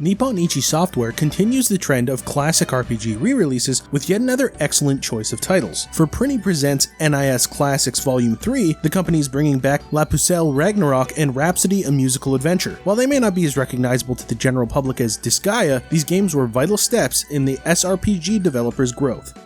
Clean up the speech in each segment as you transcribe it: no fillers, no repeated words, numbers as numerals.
Nippon Ichi Software continues the trend of classic RPG re-releases with yet another excellent choice of titles. For Prinny Presents NIS Classics Volume 3, the company is bringing back La Pucelle Ragnarok and Rhapsody: A Musical Adventure. While they may not be as recognizable to the general public as Disgaea, these games were vital steps in the SRPG developers' growth.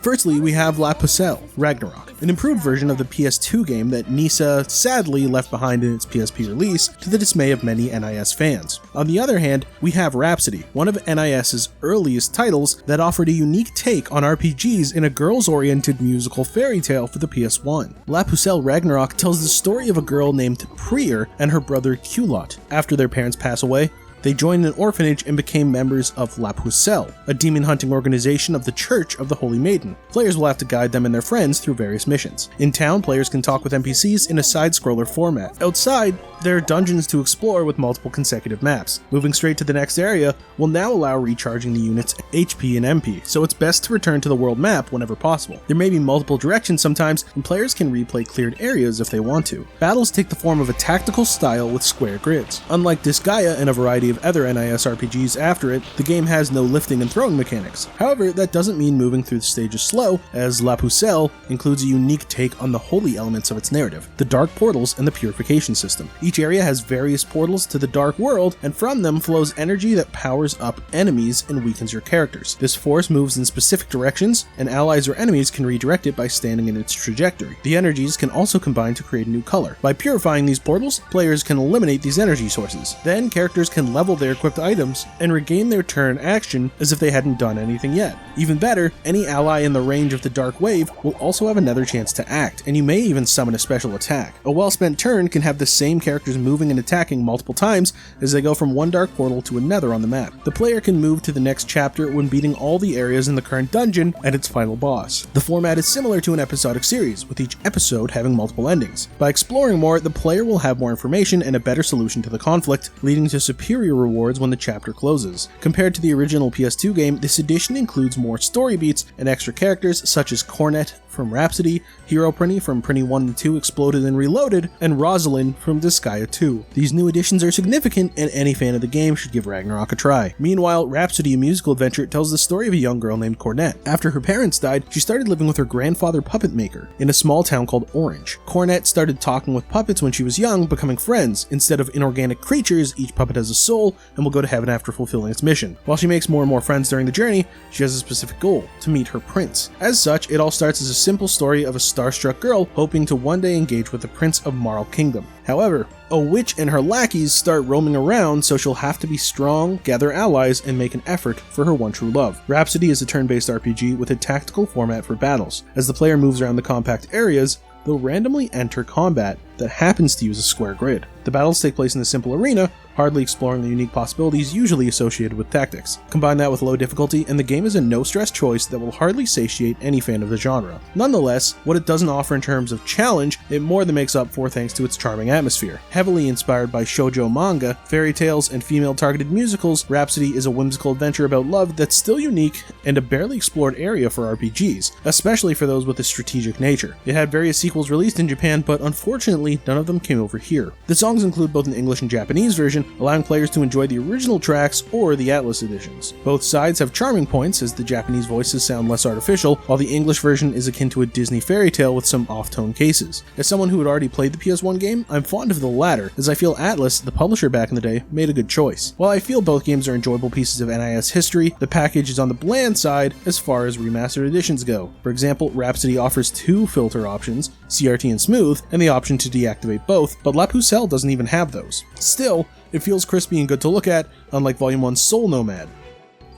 Firstly, we have La Pucelle Ragnarok, an improved version of the PS2 game that NIS sadly left behind in its PSP release, to the dismay of many NIS fans. On the other hand, we have Rhapsody, one of NIS's earliest titles that offered a unique take on RPGs in a girls-oriented musical fairy tale for the PS1. La Pucelle Ragnarok tells the story of a girl named Prier and her brother Culot. After their parents pass away, they joined an orphanage and became members of La Pucelle, a demon-hunting organization of the Church of the Holy Maiden. Players will have to guide them and their friends through various missions. In town, players can talk with NPCs in a side-scroller format. Outside, there are dungeons to explore with multiple consecutive maps. Moving straight to the next area will now allow recharging the unit's HP and MP, so it's best to return to the world map whenever possible. There may be multiple directions sometimes, and players can replay cleared areas if they want to. Battles take the form of a tactical style with square grids. Unlike Disgaea and a variety of other NIS RPGs after it, the game has no lifting and throwing mechanics. However, that doesn't mean moving through the stages slow, as La Pucelle includes a unique take on the holy elements of its narrative, the dark portals and the purification system. Each area has various portals to the dark world, and from them flows energy that powers up enemies and weakens your characters. This force moves in specific directions, and allies or enemies can redirect it by standing in its trajectory. The energies can also combine to create a new color. By purifying these portals, players can eliminate these energy sources. Then characters can level their equipped items and regain their turn action as if they hadn't done anything yet. Even better, any ally in the range of the dark wave will also have another chance to act, and you may even summon a special attack. A well-spent turn can have the same characters moving and attacking multiple times as they go from one dark portal to another on the map. The player can move to the next chapter when beating all the areas in the current dungeon and its final boss. The format is similar to an episodic series, with each episode having multiple endings. By exploring more, the player will have more information and a better solution to the conflict, leading to superior rewards when the chapter closes. Compared to the original PS2 game, this edition includes more story beats and extra characters such as Cornet from Rhapsody, Hero Prinny from Prinny 1 and 2 Exploded and Reloaded, and Rosalind from Disgaea 2. These new additions are significant, and any fan of the game should give Ragnarok a try. Meanwhile, Rhapsody: A Musical Adventure tells the story of a young girl named Cornet. After her parents died, she started living with her grandfather puppet maker in a small town called Orange. Cornet started talking with puppets when she was young, becoming friends. Instead of inorganic creatures, each puppet has a soul and will go to heaven after fulfilling its mission. While she makes more and more friends during the journey, she has a specific goal: to meet her prince. As such, it all starts as a simple story of a starstruck girl hoping to one day engage with the Prince of Marl Kingdom. However, a witch and her lackeys start roaming around, so she'll have to be strong, gather allies, and make an effort for her one true love. Rhapsody is a turn-based RPG with a tactical format for battles. As the player moves around the compact areas, they'll randomly enter combat that happens to use a square grid. The battles take place in a simple arena, hardly exploring the unique possibilities usually associated with tactics. Combine that with low difficulty, and the game is a no-stress choice that will hardly satiate any fan of the genre. Nonetheless, what it doesn't offer in terms of challenge, it more than makes up for thanks to its charming atmosphere. Heavily inspired by shoujo manga, fairy tales, and female-targeted musicals, Rhapsody is a whimsical adventure about love that's still unique and a barely explored area for RPGs, especially for those with a strategic nature. It had various sequels released in Japan, but unfortunately, none of them came over here. The songs include both an English and Japanese version, allowing players to enjoy the original tracks or the Atlas editions. Both sides have charming points, as the Japanese voices sound less artificial, while the English version is akin to a Disney fairy tale with some off-tone cases. As someone who had already played the PS1 game, I'm fond of the latter, as I feel Atlas, the publisher back in the day, made a good choice. While I feel both games are enjoyable pieces of NIS history, the package is on the bland side as far as remastered editions go. For example, Rhapsody offers two filter options, CRT and Smooth, and the option to deactivate both, but La Pucelle doesn't even have those. Still, it feels crispy and good to look at, unlike Volume 1's Soul Nomad.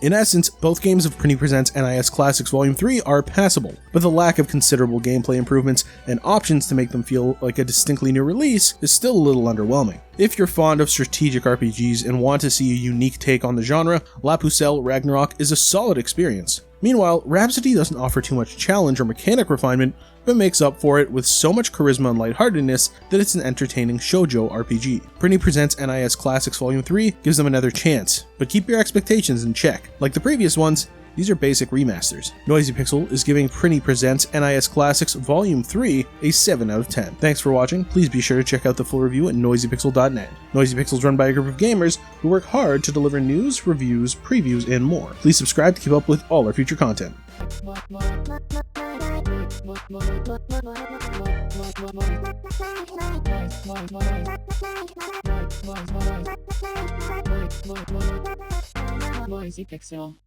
In essence, both games of Prinny Presents NIS Classics Volume 3 are passable, but the lack of considerable gameplay improvements and options to make them feel like a distinctly new release is still a little underwhelming. If you're fond of strategic RPGs and want to see a unique take on the genre, La Pucelle Ragnarok is a solid experience. Meanwhile, Rhapsody doesn't offer too much challenge or mechanic refinement, but makes up for it with so much charisma and lightheartedness that it's an entertaining shoujo RPG. Prinny Presents NIS Classics Volume 3 gives them another chance, but keep your expectations in check. Like the previous ones, These are basic remasters. Noisy Pixel is giving Prinny Presents NIS Classics Volume 3 a 7 out of 10. Thanks for watching. Please be sure to check out the full review at noisypixel.net. Noisy Pixel is run by a group of gamers who work hard to deliver news, reviews, previews, and more. Please subscribe to keep up with all our future content. Noisy Pixel.